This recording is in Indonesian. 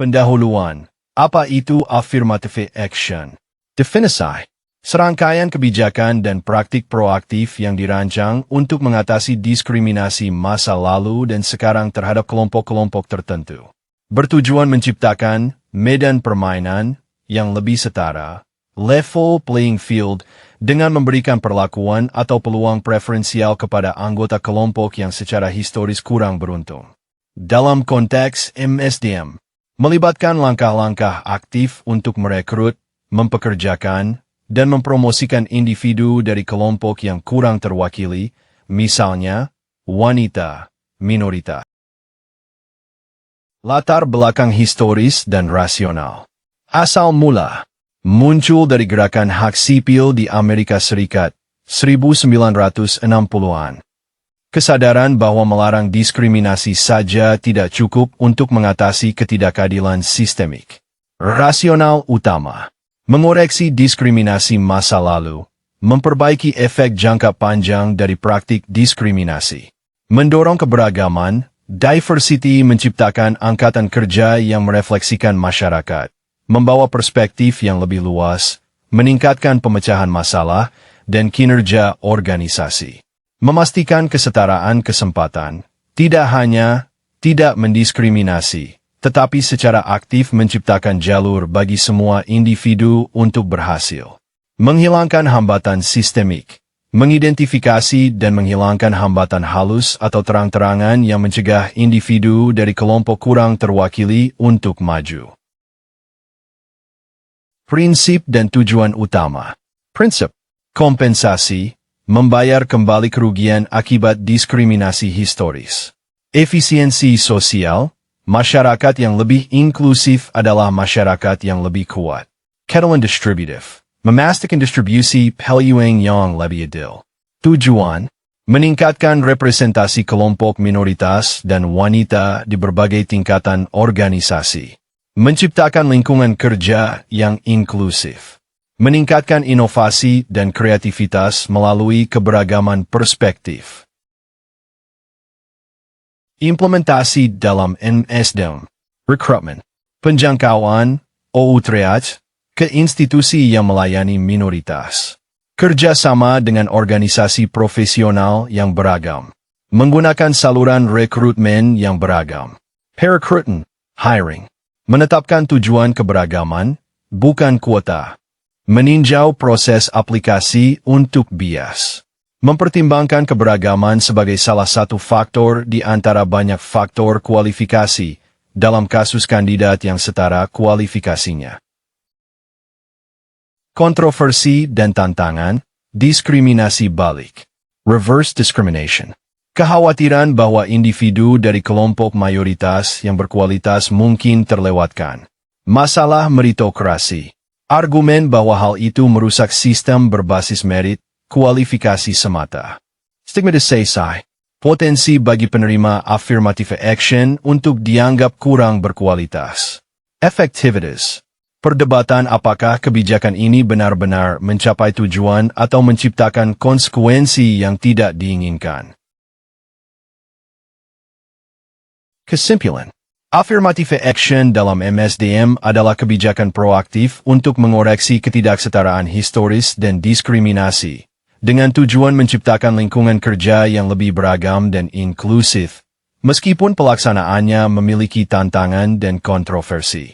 Pendahuluan. Apa itu affirmative action? Definisi. Serangkaian kebijakan dan praktik proaktif yang dirancang untuk mengatasi diskriminasi masa lalu dan sekarang terhadap kelompok-kelompok tertentu. Bertujuan menciptakan medan permainan yang lebih setara, level playing field, dengan memberikan perlakuan atau peluang preferensial kepada anggota kelompok yang secara historis kurang beruntung. Dalam konteks MSDM, melibatkan langkah-langkah aktif untuk merekrut, mempekerjakan, dan mempromosikan individu dari kelompok yang kurang terwakili, misalnya, wanita, minoritas. Latar belakang historis dan rasional. Asal mula, muncul dari gerakan hak sipil di Amerika Serikat, 1960-an. Kesadaran bahwa melarang diskriminasi saja tidak cukup untuk mengatasi ketidakadilan sistemik. Rasional utama. Mengoreksi diskriminasi masa lalu, memperbaiki efek jangka panjang dari praktik diskriminasi, mendorong keberagaman, diversity, menciptakan angkatan kerja yang merefleksikan masyarakat, membawa perspektif yang lebih luas, meningkatkan pemecahan masalah, dan kinerja organisasi. Memastikan kesetaraan kesempatan, tidak hanya tidak mendiskriminasi, tetapi secara aktif menciptakan jalur bagi semua individu untuk berhasil. Menghilangkan hambatan sistemik, mengidentifikasi dan menghilangkan hambatan halus atau terang-terangan yang mencegah individu dari kelompok kurang terwakili untuk maju. Prinsip dan tujuan utama. Prinsip. Kompensasi, membayar kembali kerugian akibat diskriminasi historis. Efisiensi sosial, masyarakat yang lebih inklusif adalah masyarakat yang lebih kuat. Ketelan distributif, memastikan distribusi peluang yang lebih adil. Tujuan, meningkatkan representasi kelompok minoritas dan wanita di berbagai tingkatan organisasi. Menciptakan lingkungan kerja yang inklusif. Meningkatkan inovasi dan kreativitas melalui keberagaman perspektif. Implementasi dalam MSDM. Recruitment. Penjangkauan, outreach, ke institusi yang melayani minoritas. Kerjasama dengan organisasi profesional yang beragam. Menggunakan saluran rekrutmen yang beragam. Perekrutan, hiring. Menetapkan tujuan keberagaman, bukan kuota. Meninjau proses aplikasi untuk bias. Mempertimbangkan keberagaman sebagai salah satu faktor di antara banyak faktor kualifikasi dalam kasus kandidat yang setara kualifikasinya. Kontroversi dan tantangan, diskriminasi balik. Reverse discrimination. Kekhawatiran bahwa individu dari kelompok mayoritas yang berkualitas mungkin terlewatkan. Masalah meritokrasi. Argumen bahwa hal itu merusak sistem berbasis merit, kualifikasi semata. Stigmatisasi. Potensi bagi penerima affirmative action untuk dianggap kurang berkualitas. Effectivities. Perdebatan apakah kebijakan ini benar-benar mencapai tujuan atau menciptakan konsekuensi yang tidak diinginkan. Kesimpulan. Affirmative action dalam MSDM adalah kebijakan proaktif untuk mengoreksi ketidaksetaraan historis dan diskriminasi, dengan tujuan menciptakan lingkungan kerja yang lebih beragam dan inklusif, meskipun pelaksanaannya memiliki tantangan dan kontroversi.